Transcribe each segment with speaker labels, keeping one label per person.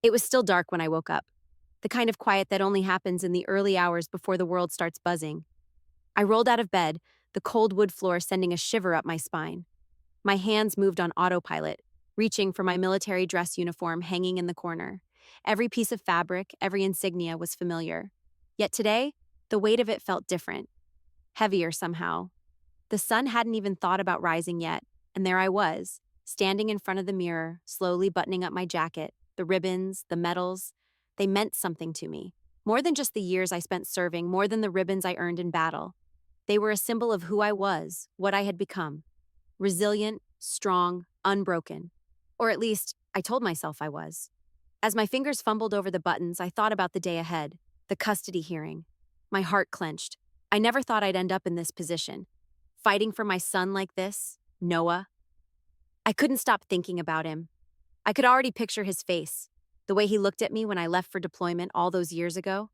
Speaker 1: It was still dark when I woke up, the kind of quiet that only happens in the early hours before the world starts buzzing. I rolled out of bed, the cold wood floor sending a shiver up my spine. My hands moved on autopilot, reaching for my military dress uniform hanging in the corner. Every piece of fabric, every insignia was familiar. Yet today, the weight of it felt different, heavier somehow. The sun hadn't even thought about rising yet, and there I was, standing in front of the mirror, slowly buttoning up my jacket. The ribbons, the medals, they meant something to me. More than just the years I spent serving, more than the ribbons I earned in battle. They were a symbol of who I was, what I had become. Resilient, strong, unbroken. Or at least, I told myself I was. As my fingers fumbled over the buttons, I thought about the day ahead, the custody hearing. My heart clenched. I never thought I'd end up in this position. Fighting for my son like this, Noah. I couldn't stop thinking about him. I could already picture his face, the way he looked at me when I left for deployment all those years ago.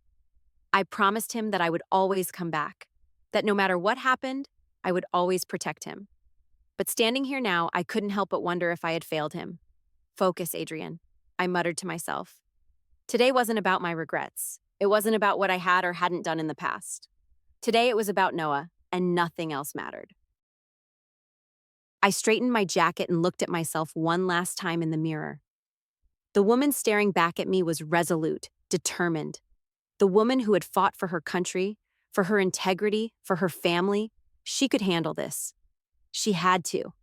Speaker 1: I promised him that I would always come back, that no matter what happened, I would always protect him. But standing here now, I couldn't help but wonder if I had failed him. Focus, Adrian, I muttered to myself. Today wasn't about my regrets. It wasn't about what I had or hadn't done in the past. Today it was about Noah, and nothing else mattered. I straightened my jacket and looked at myself one last time in the mirror. The woman staring back at me was resolute, determined. The woman who had fought for her country, for her integrity, for her family. She could handle this. She had to.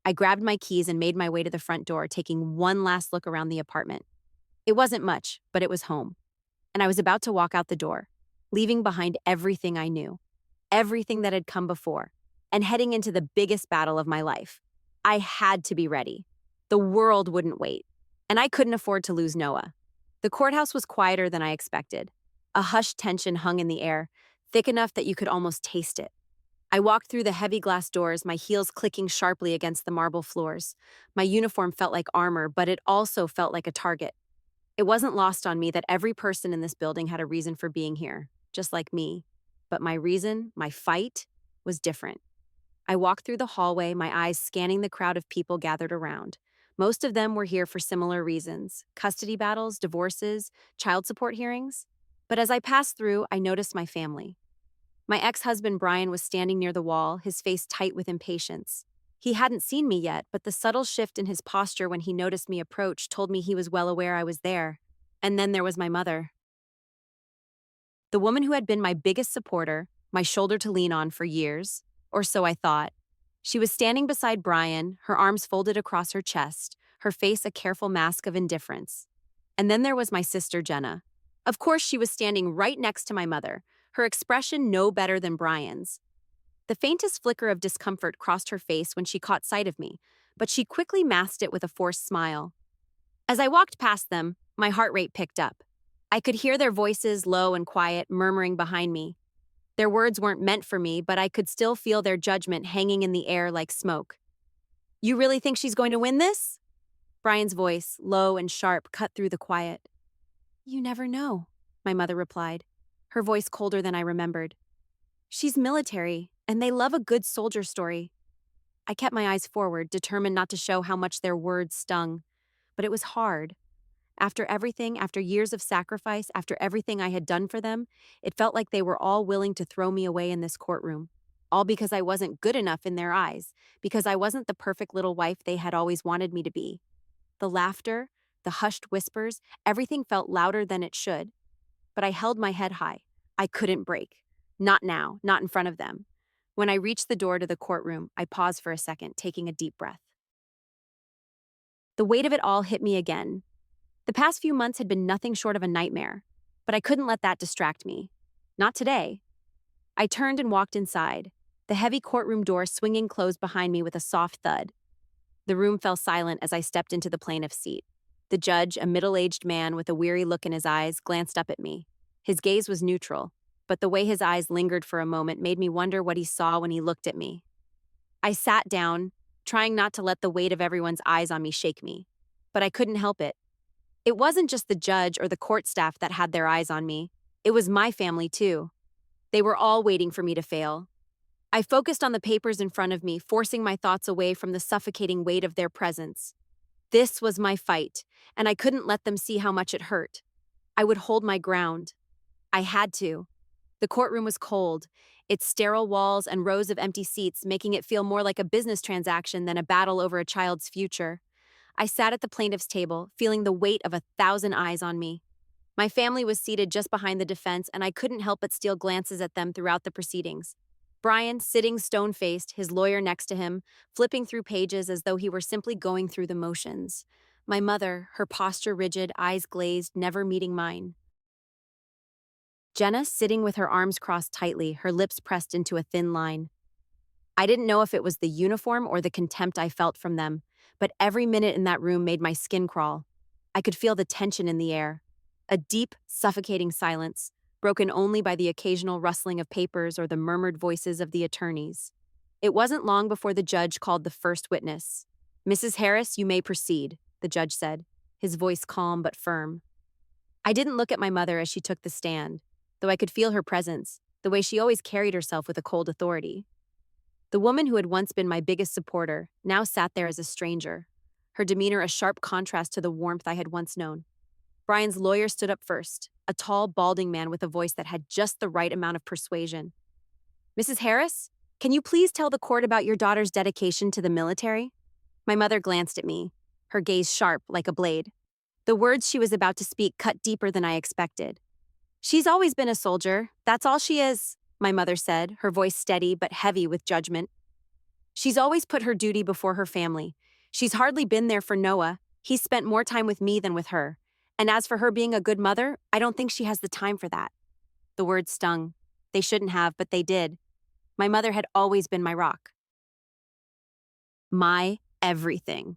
Speaker 1: I grabbed my keys and made my way to the front door, taking one last look around the apartment. It wasn't much, but it was home. And I was about to walk out the door, leaving behind everything I knew, everything that had come before, and heading into the biggest battle of my life. I had to be ready. The world wouldn't wait, and I couldn't afford to lose Noah. The courthouse was quieter than I expected. A hushed tension hung in the air, thick enough that you could almost taste it. I walked through the heavy glass doors, my heels clicking sharply against the marble floors. My uniform felt like armor, but it also felt like a target. It wasn't lost on me that every person in this building had a reason for being here, just like me. But my reason, my fight, was different. I walked through the hallway, my eyes scanning the crowd of people gathered around. Most of them were here for similar reasons: custody battles, divorces, child support hearings. But as I passed through, I noticed my family. My ex-husband Brian was standing near the wall, his face tight with impatience. He hadn't seen me yet, but the subtle shift in his posture when he noticed me approach told me he was well aware I was there. And then there was my mother. The woman who had been my biggest supporter, my shoulder to lean on for years, or so I thought. She was standing beside Brian, her arms folded across her chest, her face a careful mask of indifference. And then there was my sister Jenna. Of course, she was standing right next to my mother, her expression no better than Brian's. The faintest flicker of discomfort crossed her face when she caught sight of me, but she quickly masked it with a forced smile. As I walked past them, my heart rate picked up. I could hear their voices, low and quiet, murmuring behind me. Their words weren't meant for me, but I could still feel their judgment hanging in the air like smoke. "You really think she's going to win this?" Brian's voice, low and sharp, cut through the quiet. "You never know," my mother replied, her voice colder than I remembered. "She's military, and they love a good soldier story." I kept my eyes forward, determined not to show how much their words stung. But it was hard. After everything, after years of sacrifice, after everything I had done for them, it felt like they were all willing to throw me away in this courtroom. All because I wasn't good enough in their eyes, because I wasn't the perfect little wife they had always wanted me to be. The laughter, the hushed whispers, everything felt louder than it should. But I held my head high. I couldn't break. Not now, not in front of them. When I reached the door to the courtroom, I paused for a second, taking a deep breath. The weight of it all hit me again. The past few months had been nothing short of a nightmare, but I couldn't let that distract me. Not today. I turned and walked inside, the heavy courtroom door swinging closed behind me with a soft thud. The room fell silent as I stepped into the plaintiff's seat. The judge, a middle-aged man with a weary look in his eyes, glanced up at me. His gaze was neutral, but the way his eyes lingered for a moment made me wonder what he saw when he looked at me. I sat down, trying not to let the weight of everyone's eyes on me shake me, but I couldn't help it. It wasn't just the judge or the court staff that had their eyes on me. It was my family, too. They were all waiting for me to fail. I focused on the papers in front of me, forcing my thoughts away from the suffocating weight of their presence. This was my fight, and I couldn't let them see how much it hurt. I would hold my ground. I had to. The courtroom was cold, its sterile walls and rows of empty seats making it feel more like a business transaction than a battle over a child's future. I sat at the plaintiff's table, feeling the weight of 1,000 eyes on me. My family was seated just behind the defense, and I couldn't help but steal glances at them throughout the proceedings. Brian, sitting stone-faced, his lawyer next to him, flipping through pages as though he were simply going through the motions. My mother, her posture rigid, eyes glazed, never meeting mine. Jenna, sitting with her arms crossed tightly, her lips pressed into a thin line. I didn't know if it was the uniform or the contempt I felt from them, but every minute in that room made my skin crawl. I could feel the tension in the air. A deep, suffocating silence, broken only by the occasional rustling of papers or the murmured voices of the attorneys. It wasn't long before the judge called the first witness. "Mrs. Harris, you may proceed," the judge said, his voice calm but firm. I didn't look at my mother as she took the stand, though I could feel her presence, the way she always carried herself with a cold authority. The woman who had once been my biggest supporter now sat there as a stranger, her demeanor a sharp contrast to the warmth I had once known. Brian's lawyer stood up first, a tall, balding man with a voice that had just the right amount of persuasion. "Mrs. Harris, can you please tell the court about your daughter's dedication to the military?" My mother glanced at me, her gaze sharp like a blade. The words she was about to speak cut deeper than I expected. "She's always been a soldier, that's all she is," my mother said, her voice steady but heavy with judgment. "She's always put her duty before her family. She's hardly been there for Noah. He's spent more time with me than with her. And as for her being a good mother, I don't think she has the time for that." The words stung. They shouldn't have, but they did. My mother had always been my rock. My everything.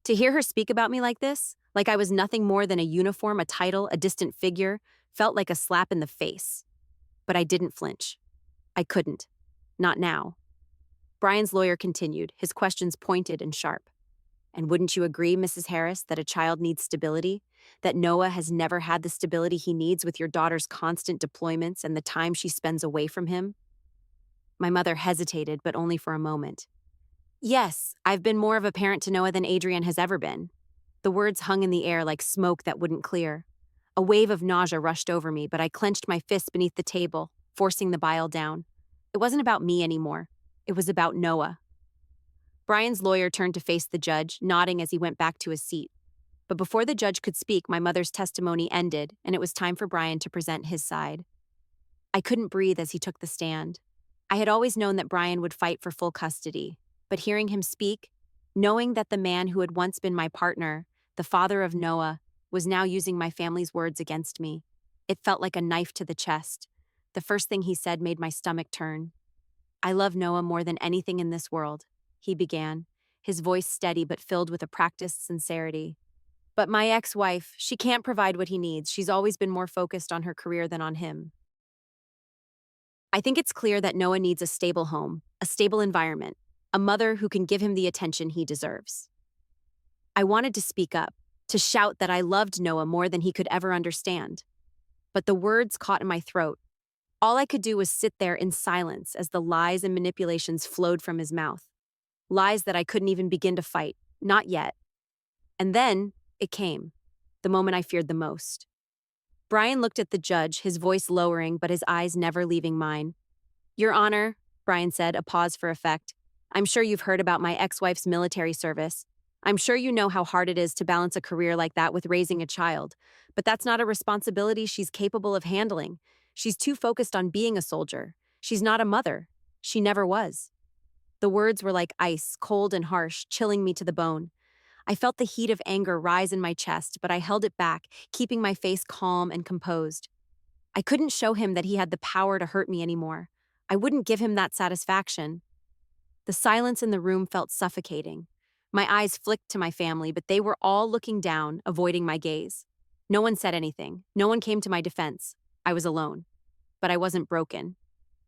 Speaker 1: To hear her speak about me like this, like I was nothing more than a uniform, a title, a distant figure, felt like a slap in the face. But I didn't flinch. I couldn't. Not now. Brian's lawyer continued, his questions pointed and sharp. "And wouldn't you agree, Mrs. Harris, that a child needs stability? That Noah has never had the stability he needs with your daughter's constant deployments and the time she spends away from him?" My mother hesitated, but only for a moment. "Yes, I've been more of a parent to Noah than Adrian has ever been." The words hung in the air like smoke that wouldn't clear. A wave of nausea rushed over me, but I clenched my fists beneath the table, forcing the bile down. It wasn't about me anymore. It was about Noah. Brian's lawyer turned to face the judge, nodding as he went back to his seat. But before the judge could speak, my mother's testimony ended, and it was time for Brian to present his side. I couldn't breathe as he took the stand. I had always known that Brian would fight for full custody, but hearing him speak, knowing that the man who had once been my partner, the father of Noah, was now using my family's words against me, it felt like a knife to the chest. The first thing he said made my stomach turn. "I love Noah more than anything in this world," he began, his voice steady but filled with a practiced sincerity. "But my ex-wife, she can't provide what he needs. She's always been more focused on her career than on him. I think it's clear that Noah needs a stable home, a stable environment, a mother who can give him the attention he deserves." I wanted to speak up, to shout that I loved Noah more than he could ever understand. But the words caught in my throat. All I could do was sit there in silence as the lies and manipulations flowed from his mouth. Lies that I couldn't even begin to fight, not yet. And then, it came, the moment I feared the most. Brian looked at the judge, his voice lowering but his eyes never leaving mine. "Your Honor," Brian said, a pause for effect, "I'm sure you've heard about my ex-wife's military service. I'm sure you know how hard it is to balance a career like that with raising a child, but that's not a responsibility she's capable of handling. She's too focused on being a soldier. She's not a mother. She never was." The words were like ice, cold and harsh, chilling me to the bone. I felt the heat of anger rise in my chest, but I held it back, keeping my face calm and composed. I couldn't show him that he had the power to hurt me anymore. I wouldn't give him that satisfaction. The silence in the room felt suffocating. My eyes flicked to my family, but they were all looking down, avoiding my gaze. No one said anything. No one came to my defense. I was alone. But I wasn't broken.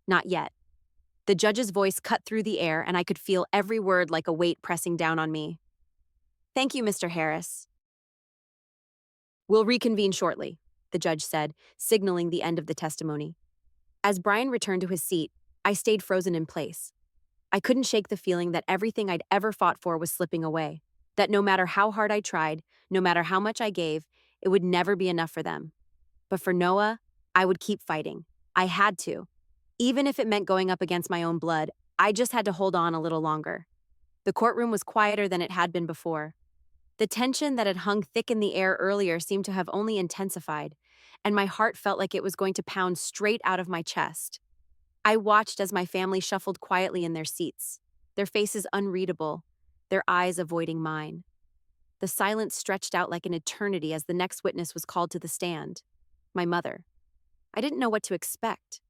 Speaker 1: Not yet. The judge's voice cut through the air, and I could feel every word like a weight pressing down on me. "Thank you, Mr. Harris. We'll reconvene shortly," the judge said, signaling the end of the testimony. As Brian returned to his seat, I stayed frozen in place. I couldn't shake the feeling that everything I'd ever fought for was slipping away. that no matter how hard I tried, no matter how much I gave, it would never be enough for them. But for Noah, I would keep fighting. I had to. Even if it meant going up against my own blood, I just had to hold on a little longer. The courtroom was quieter than it had been before. The tension that had hung thick in the air earlier seemed to have only intensified, and my heart felt like it was going to pound straight out of my chest. I watched as my family shuffled quietly in their seats, their faces unreadable, their eyes avoiding mine. The silence stretched out like an eternity as the next witness was called to the stand. My mother. I didn't know what to expect.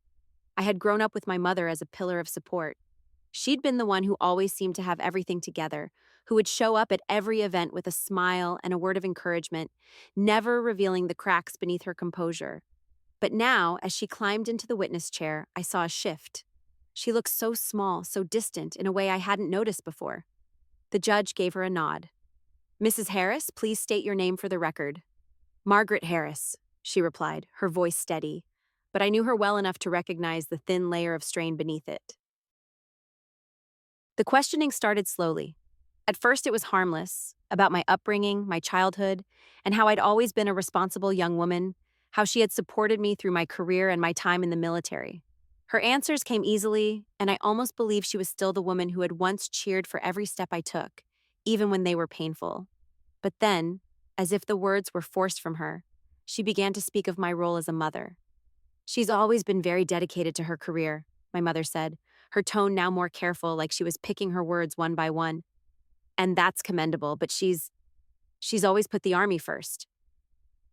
Speaker 1: I had grown up with my mother as a pillar of support. She'd been the one who always seemed to have everything together, who would show up at every event with a smile and a word of encouragement, never revealing the cracks beneath her composure. But now, as she climbed into the witness chair, I saw a shift. She looked so small, so distant, in a way I hadn't noticed before. The judge gave her a nod. "Mrs. Harris, please state your name for the record." "Margaret Harris," she replied, her voice steady, but I knew her well enough to recognize the thin layer of strain beneath it. The questioning started slowly. At first, it was harmless, about my upbringing, my childhood, and how I'd always been a responsible young woman, how she had supported me through my career and my time in the military. Her answers came easily, and I almost believed she was still the woman who had once cheered for every step I took, even when they were painful. But then, as if the words were forced from her, she began to speak of my role as a mother. "She's always been very dedicated to her career," my mother said, her tone now more careful, like she was picking her words one by one. "And that's commendable, but she's always put the army first."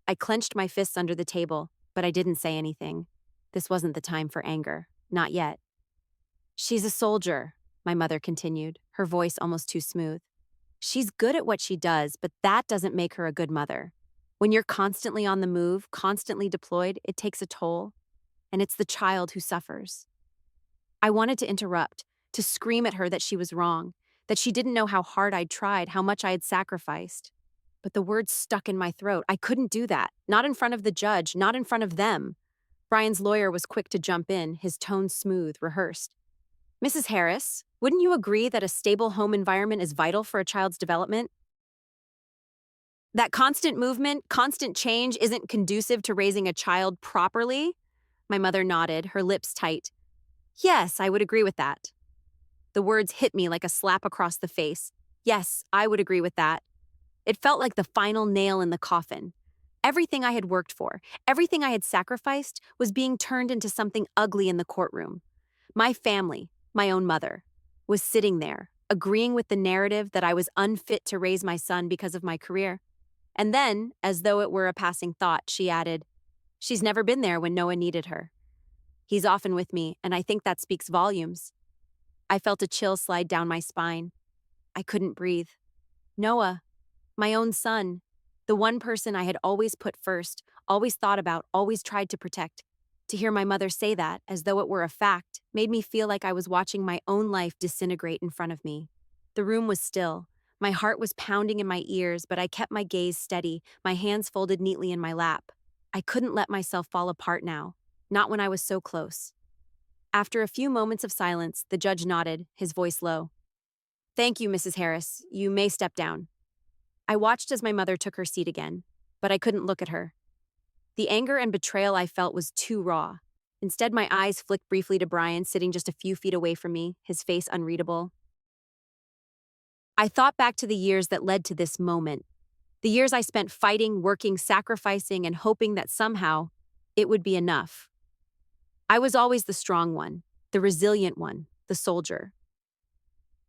Speaker 1: I clenched my fists under the table, but I didn't say anything. This wasn't the time for anger. Not yet. "She's a soldier," my mother continued, her voice almost too smooth. "She's good at what she does, but that doesn't make her a good mother. When you're constantly on the move, constantly deployed, it takes a toll, and it's the child who suffers." I wanted to interrupt, to scream at her that she was wrong, that she didn't know how hard I'd tried, how much I had sacrificed. But the words stuck in my throat. I couldn't do that. Not in front of the judge, not in front of them. Brian's lawyer was quick to jump in, his tone smooth, rehearsed. "Mrs. Harris, wouldn't you agree that a stable home environment is vital for a child's development? That constant movement, constant change isn't conducive to raising a child properly?" My mother nodded, her lips tight. "Yes, I would agree with that." The words hit me like a slap across the face. Yes, I would agree with that. It felt like the final nail in the coffin. Everything I had worked for, everything I had sacrificed, was being turned into something ugly in the courtroom. My family, my own mother, was sitting there, agreeing with the narrative that I was unfit to raise my son because of my career. And then, as though it were a passing thought, she added, "She's never been there when Noah needed her. He's often with me, and I think that speaks volumes." I felt a chill slide down my spine. I couldn't breathe. Noah, my own son, the one person I had always put first, always thought about, always tried to protect. To hear my mother say that, as though it were a fact, made me feel like I was watching my own life disintegrate in front of me. The room was still. My heart was pounding in my ears, but I kept my gaze steady, my hands folded neatly in my lap. I couldn't let myself fall apart now, not when I was so close. After a few moments of silence, the judge nodded, his voice low. "Thank you, Mrs. Harris. You may step down." I watched as my mother took her seat again, but I couldn't look at her. The anger and betrayal I felt was too raw. Instead, my eyes flicked briefly to Brian, sitting just a few feet away from me, his face unreadable. I thought back to the years that led to this moment, the years I spent fighting, working, sacrificing, and hoping that somehow it would be enough. I was always the strong one, the resilient one, the soldier.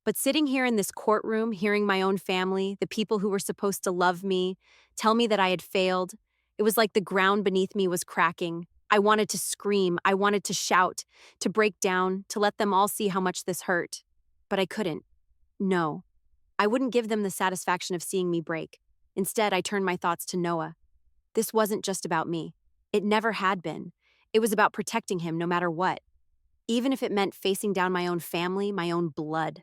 Speaker 1: But sitting here in this courtroom, hearing my own family, the people who were supposed to love me, tell me that I had failed, it was like the ground beneath me was cracking. I wanted to scream, I wanted to shout, to break down, to let them all see how much this hurt. But I couldn't. No. I wouldn't give them the satisfaction of seeing me break. Instead, I turned my thoughts to Noah. This wasn't just about me. It never had been. It was about protecting him no matter what, even if it meant facing down my own family, my own blood.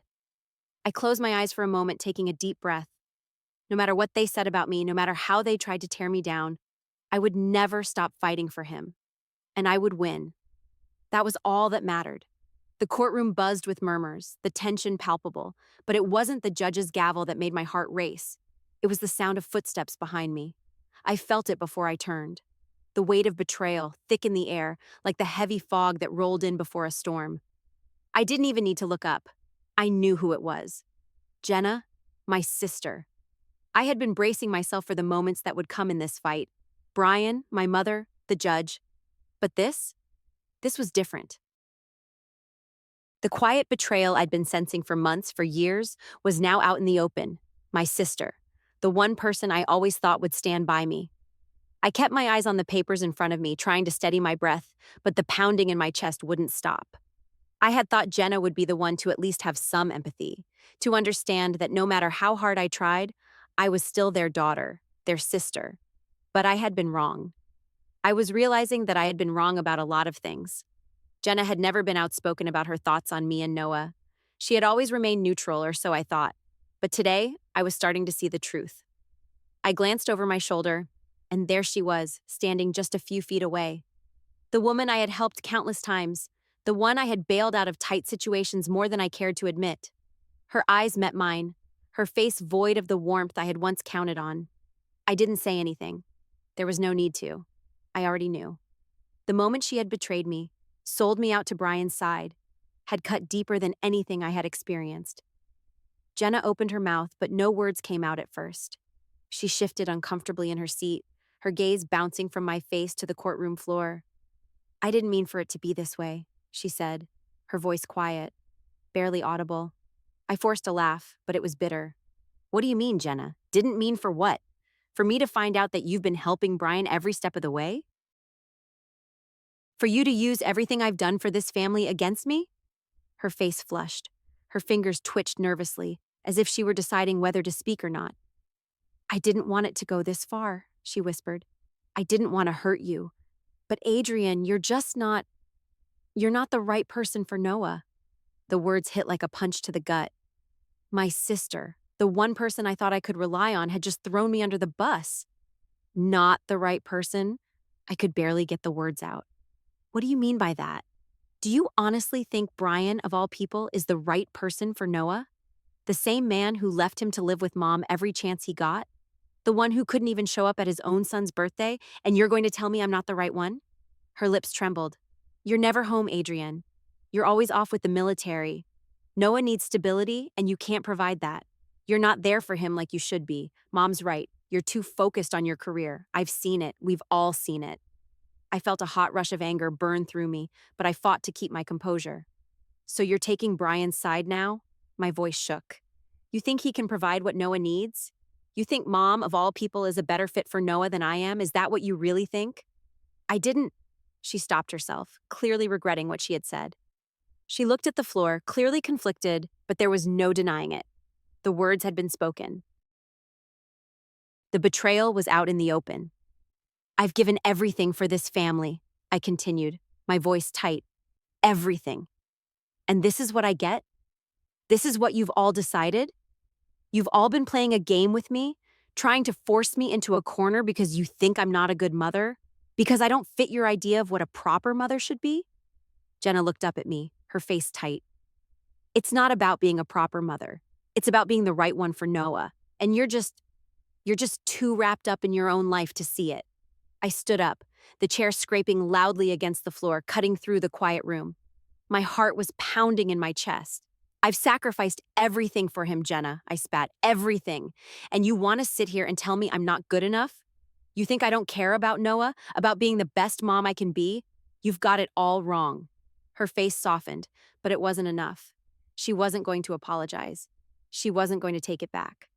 Speaker 1: I closed my eyes for a moment, taking a deep breath. No matter what they said about me, no matter how they tried to tear me down, I would never stop fighting for him. And I would win. That was all that mattered. The courtroom buzzed with murmurs, the tension palpable, but it wasn't the judge's gavel that made my heart race. It was the sound of footsteps behind me. I felt it before I turned. The weight of betrayal, thick in the air, like the heavy fog that rolled in before a storm. I didn't even need to look up. I knew who it was. Jenna, my sister. I had been bracing myself for the moments that would come in this fight. Brian, my mother, the judge. But this was different. The quiet betrayal I'd been sensing for months, for years, was now out in the open. My sister, the one person I always thought would stand by me. I kept my eyes on the papers in front of me, trying to steady my breath, but the pounding in my chest wouldn't stop. I had thought Jenna would be the one to at least have some empathy, to understand that no matter how hard I tried, I was still their daughter, their sister. But I had been wrong. I was realizing that I had been wrong about a lot of things. Jenna had never been outspoken about her thoughts on me and Noah. She had always remained neutral, or so I thought. But today, I was starting to see the truth. I glanced over my shoulder, and there she was, standing just a few feet away. The woman I had helped countless times, the one I had bailed out of tight situations more than I cared to admit. Her eyes met mine, her face void of the warmth I had once counted on. I didn't say anything. There was no need to. I already knew. The moment she had betrayed me, sold me out to Brian's side, had cut deeper than anything I had experienced. Jenna opened her mouth, but no words came out at first. She shifted uncomfortably in her seat, her gaze bouncing from my face to the courtroom floor. "I didn't mean for it to be this way," she said, her voice quiet, barely audible. I forced a laugh, but it was bitter. "What do you mean, Jenna? Didn't mean for what? For me to find out that you've been helping Brian every step of the way? For you to use everything I've done for this family against me?" Her face flushed. Her fingers twitched nervously, as if she were deciding whether to speak or not. "I didn't want it to go this far," she whispered. "I didn't want to hurt you. But Adrian, you're not the right person for Noah." The words hit like a punch to the gut. My sister, the one person I thought I could rely on, had just thrown me under the bus. Not the right person? I could barely get the words out. What do you mean by that? Do you honestly think Brian, of all people, is the right person for Noah? The same man who left him to live with Mom every chance he got? The one who couldn't even show up at his own son's birthday, and you're going to tell me I'm not the right one? Her lips trembled. "You're never home, Adrian. You're always off with the military. Noah needs stability, and you can't provide that. You're not there for him like you should be. Mom's right. You're too focused on your career. I've seen it. We've all seen it." I felt a hot rush of anger burn through me, but I fought to keep my composure. "So you're taking Brian's side now?" My voice shook. "You think he can provide what Noah needs? You think Mom, of all people, is a better fit for Noah than I am? Is that what you really think?" I didn't. She stopped herself, clearly regretting what she had said. She looked at the floor, clearly conflicted, but there was no denying it. The words had been spoken. The betrayal was out in the open. "I've given everything for this family," I continued, my voice tight. "Everything. And this is what I get? This is what you've all decided? You've all been playing a game with me, trying to force me into a corner because you think I'm not a good mother? Because I don't fit your idea of what a proper mother should be?" Jenna looked up at me, her face tight. "It's not about being a proper mother. It's about being the right one for Noah. And you're just too wrapped up in your own life to see it." I stood up, the chair scraping loudly against the floor, cutting through the quiet room. My heart was pounding in my chest. "I've sacrificed everything for him, Jenna," I spat. "Everything. And you want to sit here and tell me I'm not good enough? You think I don't care about Noah, about being the best mom I can be? You've got it all wrong." Her face softened, but it wasn't enough. She wasn't going to apologize. She wasn't going to take it back.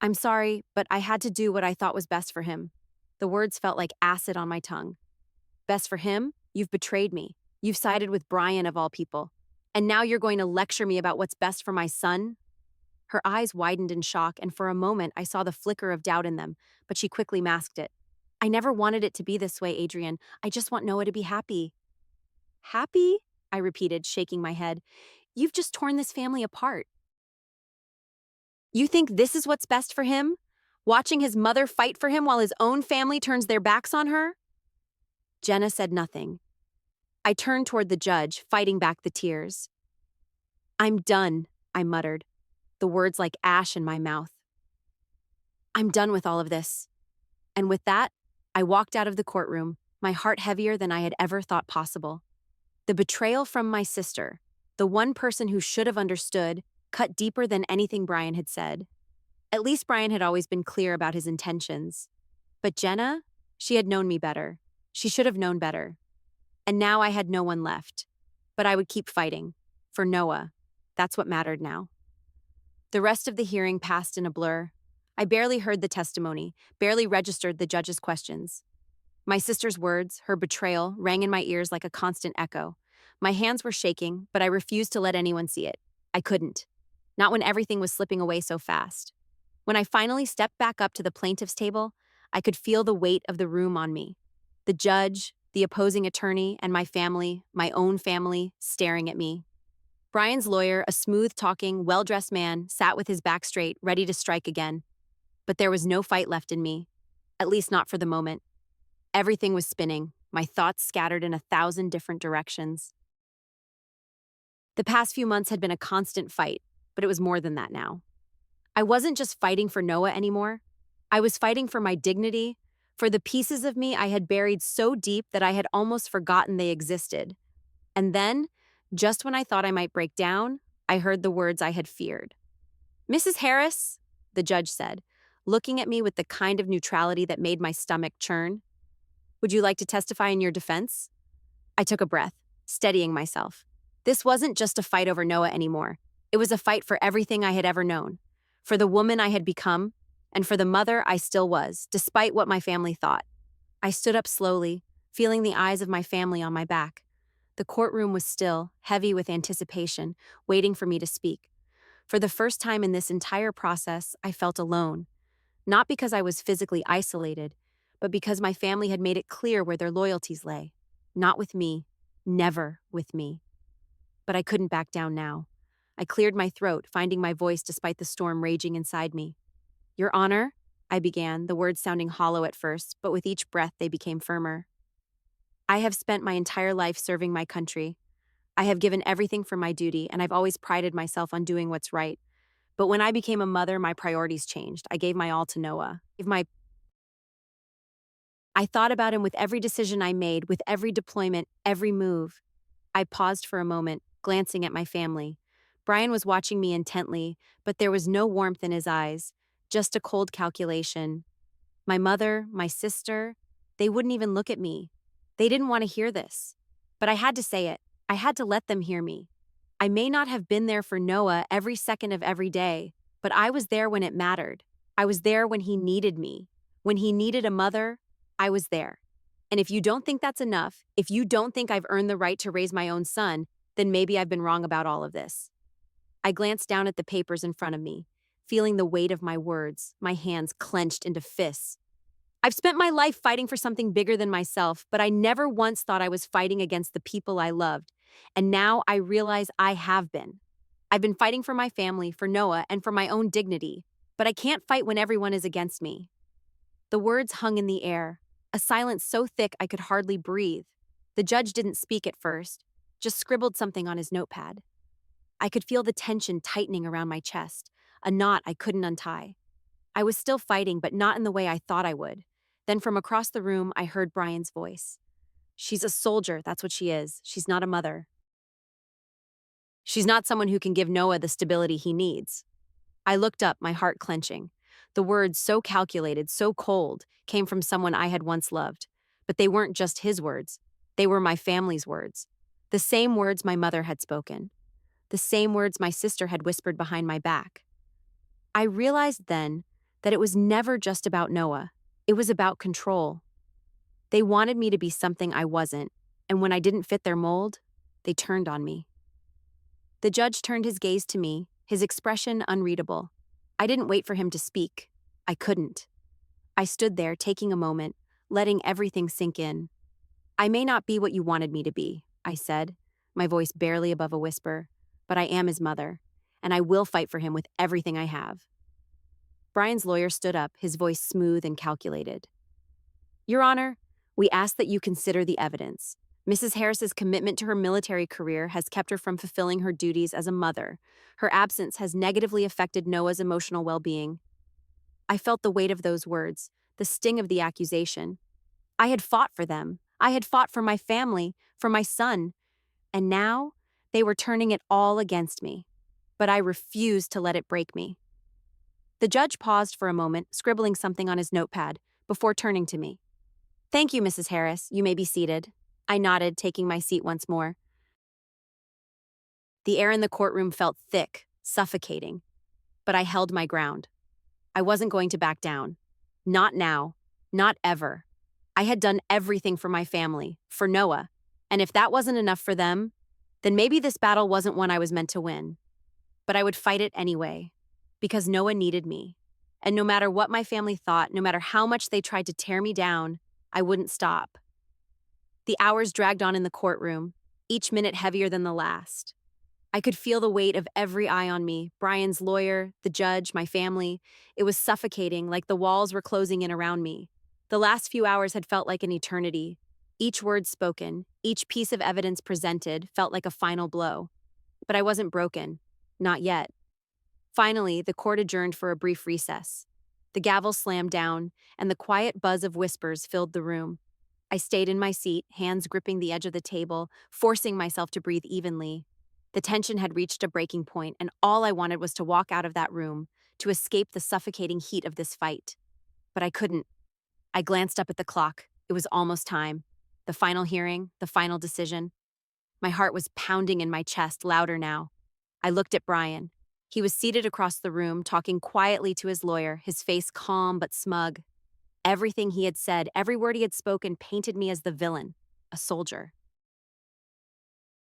Speaker 1: "I'm sorry, but I had to do what I thought was best for him." The words felt like acid on my tongue. "Best for him? You've betrayed me. You've sided with Brian, of all people. And now you're going to lecture me about what's best for my son?" Her eyes widened in shock, and for a moment I saw the flicker of doubt in them, but she quickly masked it. "I never wanted it to be this way, Adrian. I just want Noah to be happy." "Happy?" I repeated, shaking my head. "You've just torn this family apart. You think this is what's best for him? Watching his mother fight for him while his own family turns their backs on her?" Jenna said nothing. I turned toward the judge, fighting back the tears. "I'm done," I muttered, the words like ash in my mouth. "I'm done with all of this." And with that, I walked out of the courtroom, my heart heavier than I had ever thought possible. The betrayal from my sister, the one person who should have understood, cut deeper than anything Brian had said. At least Brian had always been clear about his intentions. But Jenna, she had known me better. She should have known better. And now I had no one left. But I would keep fighting. For Noah. That's what mattered now. The rest of the hearing passed in a blur. I barely heard the testimony, barely registered the judge's questions. My sister's words, her betrayal, rang in my ears like a constant echo. My hands were shaking, but I refused to let anyone see it. I couldn't. Not when everything was slipping away so fast. When I finally stepped back up to the plaintiff's table, I could feel the weight of the room on me. The judge, the opposing attorney, and my family, my own family, staring at me. Brian's lawyer, a smooth-talking, well-dressed man, sat with his back straight, ready to strike again. But there was no fight left in me, at least not for the moment. Everything was spinning, my thoughts scattered in 1,000 different directions. The past few months had been a constant fight, but it was more than that now. I wasn't just fighting for Noah anymore. I was fighting for my dignity, for the pieces of me I had buried so deep that I had almost forgotten they existed. And then, just when I thought I might break down, I heard the words I had feared. "Mrs. Harris," the judge said, looking at me with the kind of neutrality that made my stomach churn, "would you like to testify in your defense?" I took a breath, steadying myself. This wasn't just a fight over Noah anymore. It was a fight for everything I had ever known, for the woman I had become, and for the mother I still was, despite what my family thought. I stood up slowly, feeling the eyes of my family on my back. The courtroom was still, heavy with anticipation, waiting for me to speak. For the first time in this entire process, I felt alone. Not because I was physically isolated, but because my family had made it clear where their loyalties lay. Not with me. Never with me. But I couldn't back down now. I cleared my throat, finding my voice despite the storm raging inside me. "Your Honor," I began, the words sounding hollow at first, but with each breath they became firmer. "I have spent my entire life serving my country. I have given everything for my duty, and I've always prided myself on doing what's right. But when I became a mother, my priorities changed. I gave my all to Noah. I thought about him with every decision I made, with every deployment, every move. I paused for a moment, glancing at my family. Brian was watching me intently, but there was no warmth in his eyes, just a cold calculation. My mother, my sister, they wouldn't even look at me. They didn't want to hear this. But I had to say it. I had to let them hear me. I may not have been there for Noah every second of every day, but I was there when it mattered. I was there when he needed me. When he needed a mother, I was there. And if you don't think that's enough, if you don't think I've earned the right to raise my own son, then maybe I've been wrong about all of this. I glanced down at the papers in front of me, feeling the weight of my words, my hands clenched into fists. I've spent my life fighting for something bigger than myself, but I never once thought I was fighting against the people I loved. And now I realize I have been. I've been fighting for my family, for Noah, and for my own dignity. But I can't fight when everyone is against me. The words hung in the air, a silence so thick I could hardly breathe. The judge didn't speak at first, just scribbled something on his notepad. I could feel the tension tightening around my chest, a knot I couldn't untie. I was still fighting, but not in the way I thought I would. Then from across the room, I heard Brian's voice. "She's a soldier, that's what she is. She's not a mother. She's not someone who can give Noah the stability he needs." I looked up, my heart clenching. The words, so calculated, so cold, came from someone I had once loved. But they weren't just his words. They were my family's words. The same words my mother had spoken. The same words my sister had whispered behind my back. I realized then that it was never just about Noah. It was about control. They wanted me to be something I wasn't, and when I didn't fit their mold, they turned on me. The judge turned his gaze to me, his expression unreadable. I didn't wait for him to speak. I couldn't. I stood there, taking a moment, letting everything sink in. "I may not be what you wanted me to be," I said, my voice barely above a whisper, "but I am his mother, and I will fight for him with everything I have." Brian's lawyer stood up, his voice smooth and calculated. "Your Honor, we ask that you consider the evidence. Mrs. Harris's commitment to her military career has kept her from fulfilling her duties as a mother. Her absence has negatively affected Noah's emotional well-being. I felt the weight of those words, the sting of the accusation. I had fought for them. I had fought for my family, for my son, and now they were turning it all against me. But I refused to let it break me. The judge paused for a moment, scribbling something on his notepad, before turning to me. "Thank you, Mrs. Harris. You may be seated." I nodded, taking my seat once more. The air in the courtroom felt thick, suffocating, but I held my ground. I wasn't going to back down. Not now. Not ever. I had done everything for my family, for Noah, and if that wasn't enough for them, then maybe this battle wasn't one I was meant to win. But I would fight it anyway, because Noah needed me. And no matter what my family thought, no matter how much they tried to tear me down, I wouldn't stop. The hours dragged on in the courtroom, each minute heavier than the last. I could feel the weight of every eye on me, Brian's lawyer, the judge, my family. It was suffocating, like the walls were closing in around me. The last few hours had felt like an eternity. Each word spoken, each piece of evidence presented felt like a final blow. But I wasn't broken. Not yet. Finally, the court adjourned for a brief recess. The gavel slammed down, and the quiet buzz of whispers filled the room. I stayed in my seat, hands gripping the edge of the table, forcing myself to breathe evenly. The tension had reached a breaking point, and all I wanted was to walk out of that room, to escape the suffocating heat of this fight. But I couldn't. I glanced up at the clock. It was almost time. The final hearing, the final decision. My heart was pounding in my chest, louder now. I looked at Brian. He was seated across the room, talking quietly to his lawyer, his face calm but smug. Everything he had said, every word he had spoken, painted me as the villain, a soldier.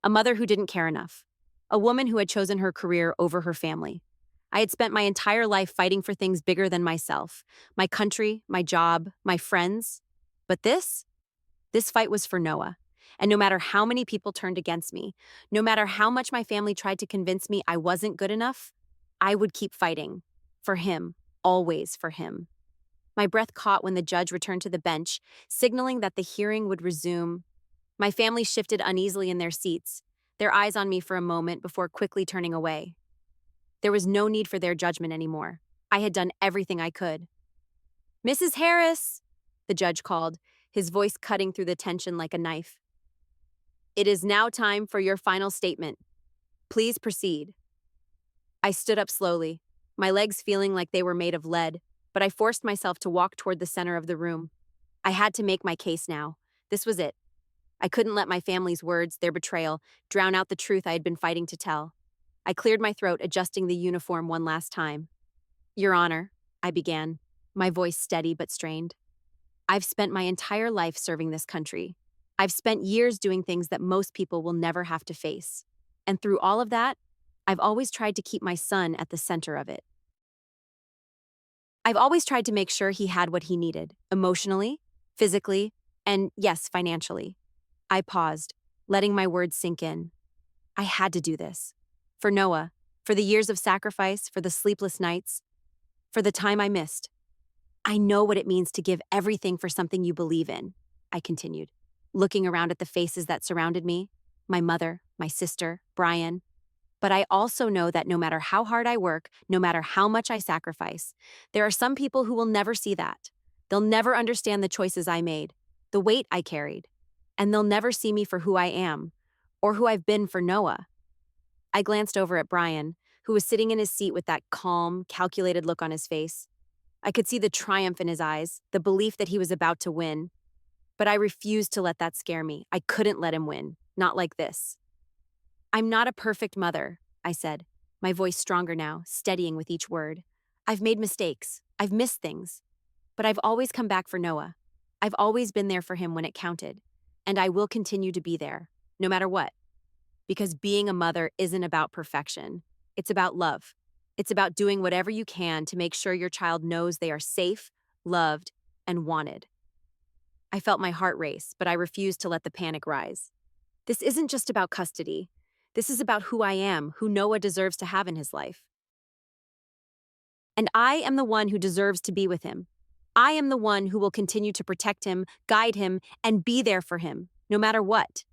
Speaker 1: A mother who didn't care enough. A woman who had chosen her career over her family. I had spent my entire life fighting for things bigger than myself, my country, my job, my friends. But this fight was for Noah. And no matter how many people turned against me, no matter how much my family tried to convince me I wasn't good enough, I would keep fighting. For him, always for him. My breath caught when the judge returned to the bench, signaling that the hearing would resume. My family shifted uneasily in their seats, their eyes on me for a moment before quickly turning away. There was no need for their judgment anymore. I had done everything I could. "Mrs. Harris," the judge called, his voice cutting through the tension like a knife. "It is now time for your final statement. Please proceed." I stood up slowly, my legs feeling like they were made of lead, but I forced myself to walk toward the center of the room. I had to make my case now. This was it. I couldn't let my family's words, their betrayal, drown out the truth I had been fighting to tell. I cleared my throat, adjusting the uniform one last time. "Your Honor," I began, my voice steady but strained. "I've spent my entire life serving this country. I've spent years doing things that most people will never have to face. And through all of that, I've always tried to keep my son at the center of it. I've always tried to make sure he had what he needed, emotionally, physically, and yes, financially." I paused, letting my words sink in. I had to do this. For Noah, for the years of sacrifice, for the sleepless nights, for the time I missed. "I know what it means to give everything for something you believe in," I continued, looking around at the faces that surrounded me, my mother, my sister, Brian. "But I also know that no matter how hard I work, no matter how much I sacrifice, there are some people who will never see that. They'll never understand the choices I made, the weight I carried, and they'll never see me for who I am, or who I've been for Noah." I glanced over at Brian, who was sitting in his seat with that calm, calculated look on his face. I could see the triumph in his eyes, the belief that he was about to win. But I refused to let that scare me. I couldn't let him win. Not like this. "I'm not a perfect mother," I said, my voice stronger now, steadying with each word. "I've made mistakes. I've missed things. But I've always come back for Noah. I've always been there for him when it counted. And I will continue to be there, no matter what. Because being a mother isn't about perfection. It's about love. It's about doing whatever you can to make sure your child knows they are safe, loved, and wanted." I felt my heart race, but I refused to let the panic rise. This isn't just about custody. This is about who I am, who Noah deserves to have in his life. And I am the one who deserves to be with him. I am the one who will continue to protect him, guide him, and be there for him, no matter what.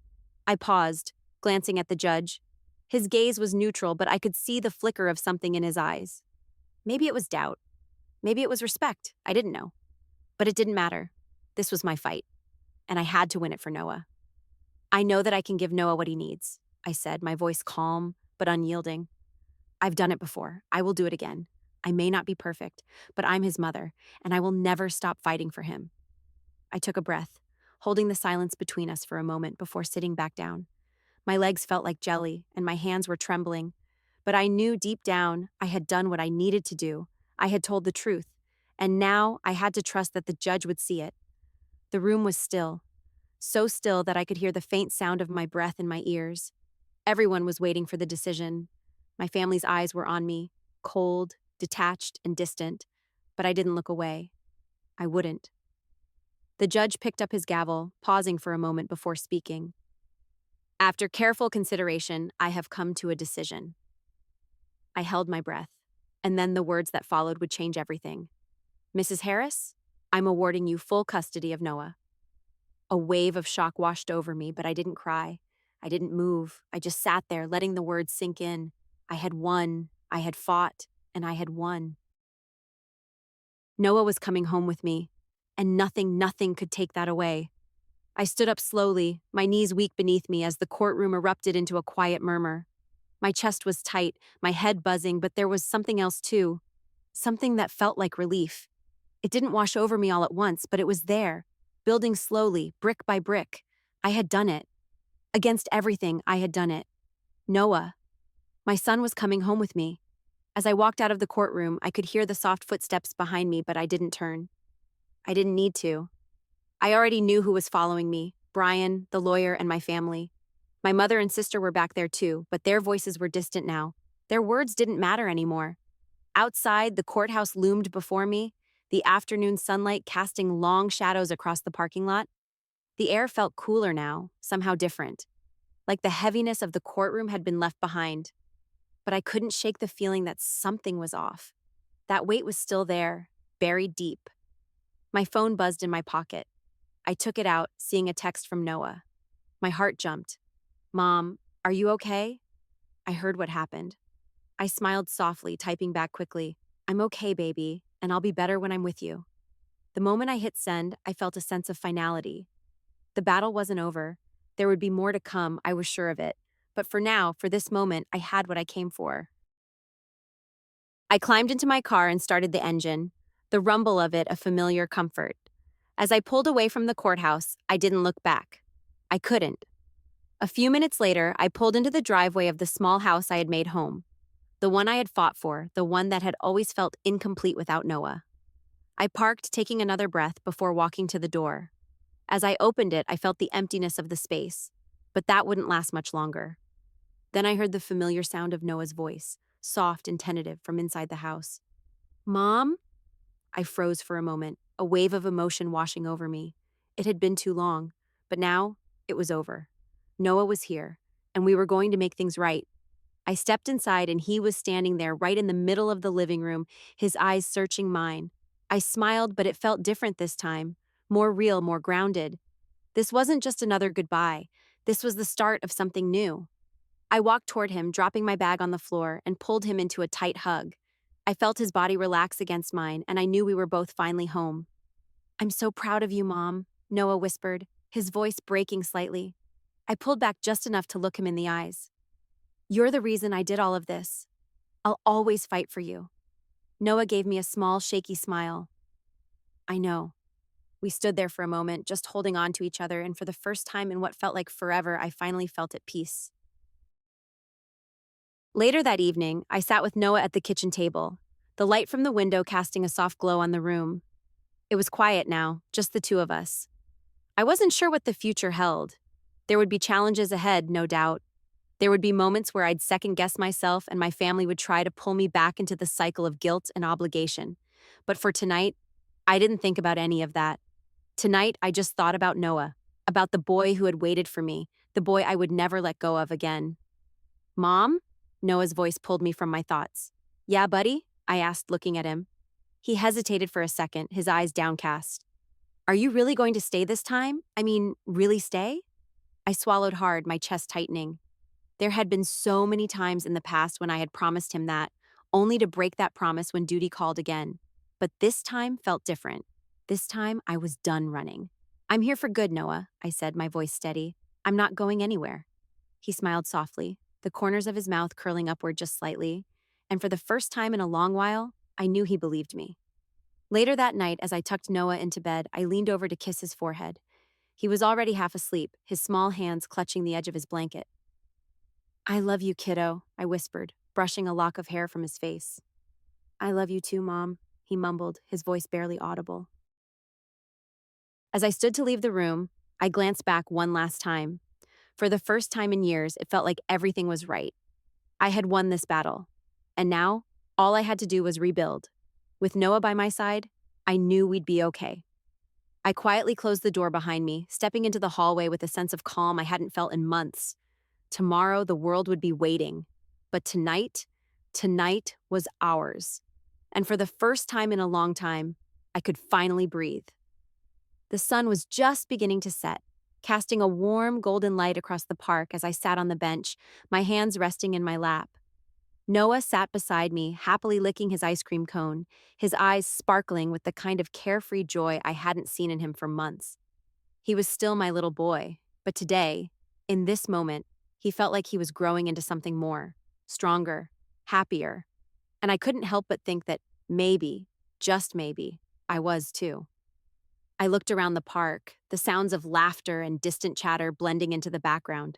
Speaker 1: I paused, glancing at the judge. His gaze was neutral, but I could see the flicker of something in his eyes. Maybe it was doubt. Maybe it was respect. I didn't know. But it didn't matter. This was my fight, and I had to win it for Noah. I know that I can give Noah what he needs, I said, my voice calm but unyielding. I've done it before. I will do it again. I may not be perfect, but I'm his mother, and I will never stop fighting for him. I took a breath, holding the silence between us for a moment before sitting back down. My legs felt like jelly, and my hands were trembling. But I knew deep down I had done what I needed to do. I had told the truth, and now I had to trust that the judge would see it. The room was still, so still that I could hear the faint sound of my breath in my ears. Everyone was waiting for the decision. My family's eyes were on me, cold, detached, and distant, but I didn't look away. I wouldn't. The judge picked up his gavel, pausing for a moment before speaking. After careful consideration, I have come to a decision. I held my breath, and then the words that followed would change everything. Mrs. Harris, I'm awarding you full custody of Noah. A wave of shock washed over me, but I didn't cry. I didn't move. I just sat there, letting the words sink in. I had won, I had fought, and I had won. Noah was coming home with me, and nothing could take that away. I stood up slowly, my knees weak beneath me as the courtroom erupted into a quiet murmur. My chest was tight, my head buzzing, but there was something else too. Something that felt like relief. It didn't wash over me all at once, but it was there, building slowly, brick by brick. I had done it. Against everything, I had done it. Noah. My son was coming home with me. As I walked out of the courtroom, I could hear the soft footsteps behind me, but I didn't turn. I didn't need to. I already knew who was following me, Brian, the lawyer, and my family. My mother and sister were back there too, but their voices were distant now. Their words didn't matter anymore. Outside, the courthouse loomed before me, the afternoon sunlight casting long shadows across the parking lot. The air felt cooler now, somehow different, like the heaviness of the courtroom had been left behind. But I couldn't shake the feeling that something was off. That weight was still there, buried deep. My phone buzzed in my pocket. I took it out, seeing a text from Noah. My heart jumped. Mom, are you okay? I heard what happened. I smiled softly, typing back quickly. I'm okay, baby, and I'll be better when I'm with you. The moment I hit send, I felt a sense of finality. The battle wasn't over. There would be more to come, I was sure of it. But for now, for this moment, I had what I came for. I climbed into my car and started the engine, the rumble of it a familiar comfort. As I pulled away from the courthouse, I didn't look back. I couldn't. A few minutes later, I pulled into the driveway of the small house I had made home. The one I had fought for, the one that had always felt incomplete without Noah. I parked, taking another breath before walking to the door. As I opened it, I felt the emptiness of the space, but that wouldn't last much longer. Then I heard the familiar sound of Noah's voice, soft and tentative from inside the house. Mom? I froze for a moment, a wave of emotion washing over me. It had been too long, but now it was over. Noah was here, and we were going to make things right. I stepped inside, and he was standing there right in the middle of the living room, his eyes searching mine. I smiled, but it felt different this time, more real, more grounded. This wasn't just another goodbye. This was the start of something new. I walked toward him, dropping my bag on the floor, and pulled him into a tight hug. I felt his body relax against mine, and I knew we were both finally home. I'm so proud of you, Mom, Noah whispered, his voice breaking slightly. I pulled back just enough to look him in the eyes. You're the reason I did all of this. I'll always fight for you. Noah gave me a small, shaky smile. I know. We stood there for a moment, just holding on to each other, and for the first time in what felt like forever, I finally felt at peace. Later that evening, I sat with Noah at the kitchen table, the light from the window casting a soft glow on the room. It was quiet now, just the two of us. I wasn't sure what the future held. There would be challenges ahead, no doubt. There would be moments where I'd second-guess myself and my family would try to pull me back into the cycle of guilt and obligation. But for tonight, I didn't think about any of that. Tonight, I just thought about Noah, about the boy who had waited for me, the boy I would never let go of again. Mom? Noah's voice pulled me from my thoughts. Yeah, buddy? I asked, looking at him. He hesitated for a second, his eyes downcast. Are you really going to stay this time? I mean, really stay? I swallowed hard, my chest tightening. There had been so many times in the past when I had promised him that, only to break that promise when duty called again. But this time felt different. This time I was done running. I'm here for good, Noah, I said, my voice steady. I'm not going anywhere. He smiled softly, the corners of his mouth curling upward just slightly, and for the first time in a long while, I knew he believed me. Later that night, as I tucked Noah into bed, I leaned over to kiss his forehead. He was already half asleep, his small hands clutching the edge of his blanket. I love you, kiddo, I whispered, brushing a lock of hair from his face. I love you too, Mom, he mumbled, his voice barely audible. As I stood to leave the room, I glanced back one last time. For the first time in years, it felt like everything was right. I had won this battle. And now, all I had to do was rebuild. With Noah by my side, I knew we'd be okay. I quietly closed the door behind me, stepping into the hallway with a sense of calm I hadn't felt in months. Tomorrow, the world would be waiting. But tonight was ours. And for the first time in a long time, I could finally breathe. The sun was just beginning to set, casting a warm golden light across the park as I sat on the bench, my hands resting in my lap. Noah sat beside me, happily licking his ice cream cone, his eyes sparkling with the kind of carefree joy I hadn't seen in him for months. He was still my little boy, but today, in this moment, he felt like he was growing into something more, stronger, happier. And I couldn't help but think that maybe, just maybe, I was too. I looked around the park, the sounds of laughter and distant chatter blending into the background.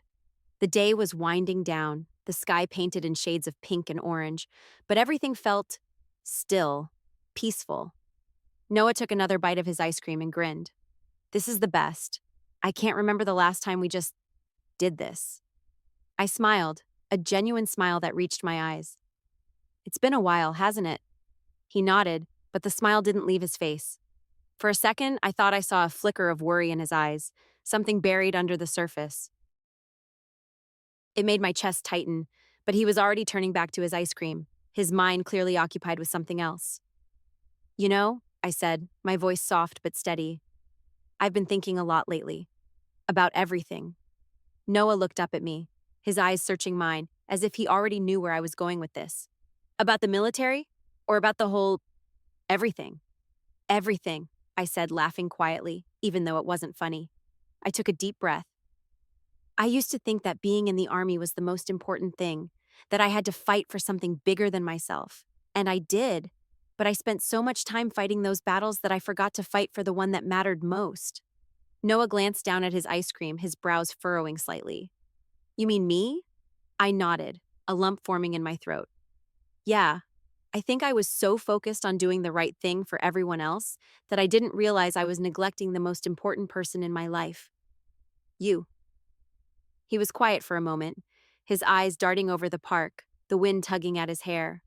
Speaker 1: The day was winding down, the sky painted in shades of pink and orange, but everything felt still, peaceful. Noah took another bite of his ice cream and grinned. This is the best. I can't remember the last time we just did this. I smiled, a genuine smile that reached my eyes. It's been a while, hasn't it? He nodded, but the smile didn't leave his face. For a second, I thought I saw a flicker of worry in his eyes, something buried under the surface. It made my chest tighten, but he was already turning back to his ice cream, his mind clearly occupied with something else. You know, I said, my voice soft but steady, I've been thinking a lot lately. About everything. Noah looked up at me, his eyes searching mine, as if he already knew where I was going with this. About the military? Or about the whole everything? Everything, I said, laughing quietly, even though it wasn't funny. I took a deep breath. I used to think that being in the army was the most important thing, that I had to fight for something bigger than myself. And I did, but I spent so much time fighting those battles that I forgot to fight for the one that mattered most. Noah glanced down at his ice cream, his brows furrowing slightly. You mean me? I nodded, a lump forming in my throat. Yeah, I think I was so focused on doing the right thing for everyone else that I didn't realize I was neglecting the most important person in my life. You. He was quiet for a moment, his eyes darting over the park, the wind tugging at his hair.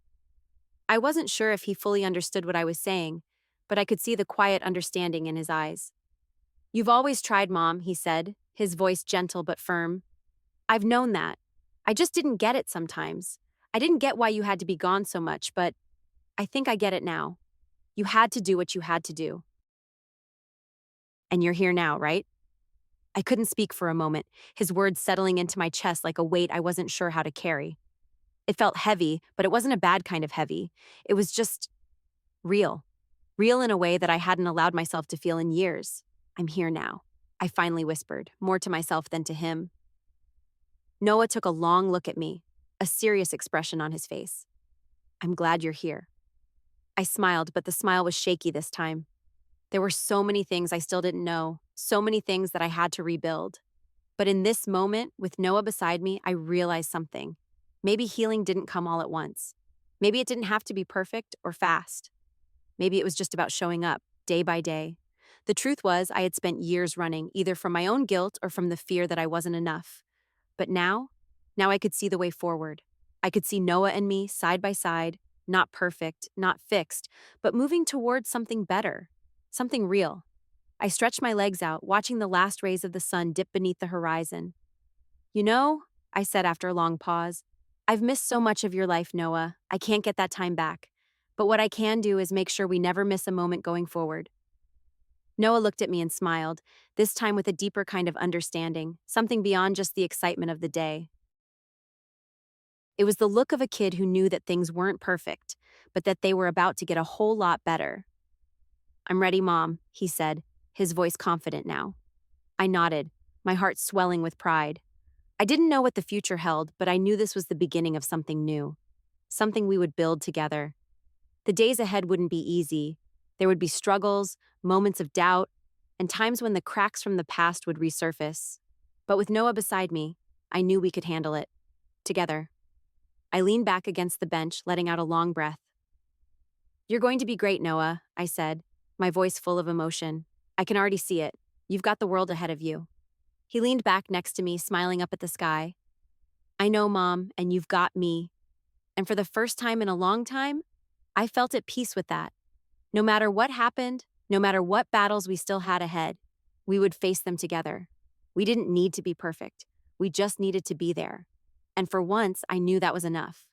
Speaker 1: I wasn't sure if he fully understood what I was saying, but I could see the quiet understanding in his eyes. You've always tried, Mom, he said, his voice gentle but firm. I've known that. I just didn't get it sometimes. I didn't get why you had to be gone so much, but I think I get it now. You had to do what you had to do. And you're here now, right? I couldn't speak for a moment, his words settling into my chest like a weight I wasn't sure how to carry. It felt heavy, but it wasn't a bad kind of heavy. It was just real. Real in a way that I hadn't allowed myself to feel in years. I'm here now, I finally whispered, more to myself than to him. Noah took a long look at me, a serious expression on his face. I'm glad you're here. I smiled, but the smile was shaky this time. There were so many things I still didn't know, so many things that I had to rebuild. But in this moment, with Noah beside me, I realized something. Maybe healing didn't come all at once. Maybe it didn't have to be perfect or fast. Maybe it was just about showing up, day by day. The truth was, I had spent years running, either from my own guilt or from the fear that I wasn't enough. But now I could see the way forward. I could see Noah and me side by side, not perfect, not fixed, but moving towards something better, something real. I stretched my legs out, watching the last rays of the sun dip beneath the horizon. You know, I said after a long pause, I've missed so much of your life, Noah. I can't get that time back. But what I can do is make sure we never miss a moment going forward. Noah looked at me and smiled, this time with a deeper kind of understanding, something beyond just the excitement of the day. It was the look of a kid who knew that things weren't perfect, but that they were about to get a whole lot better. "I'm ready, Mom," he said, his voice confident now. I nodded, my heart swelling with pride. I didn't know what the future held, but I knew this was the beginning of something new, something we would build together. The days ahead wouldn't be easy. There would be struggles, moments of doubt, and times when the cracks from the past would resurface. But with Noah beside me, I knew we could handle it. Together. I leaned back against the bench, letting out a long breath. "You're going to be great, Noah," I said, my voice full of emotion. "I can already see it. You've got the world ahead of you." He leaned back next to me, smiling up at the sky. "I know, Mom, and you've got me." And for the first time in a long time, I felt at peace with that. No matter what happened, no matter what battles we still had ahead, we would face them together. We didn't need to be perfect. We just needed to be there. And for once, I knew that was enough.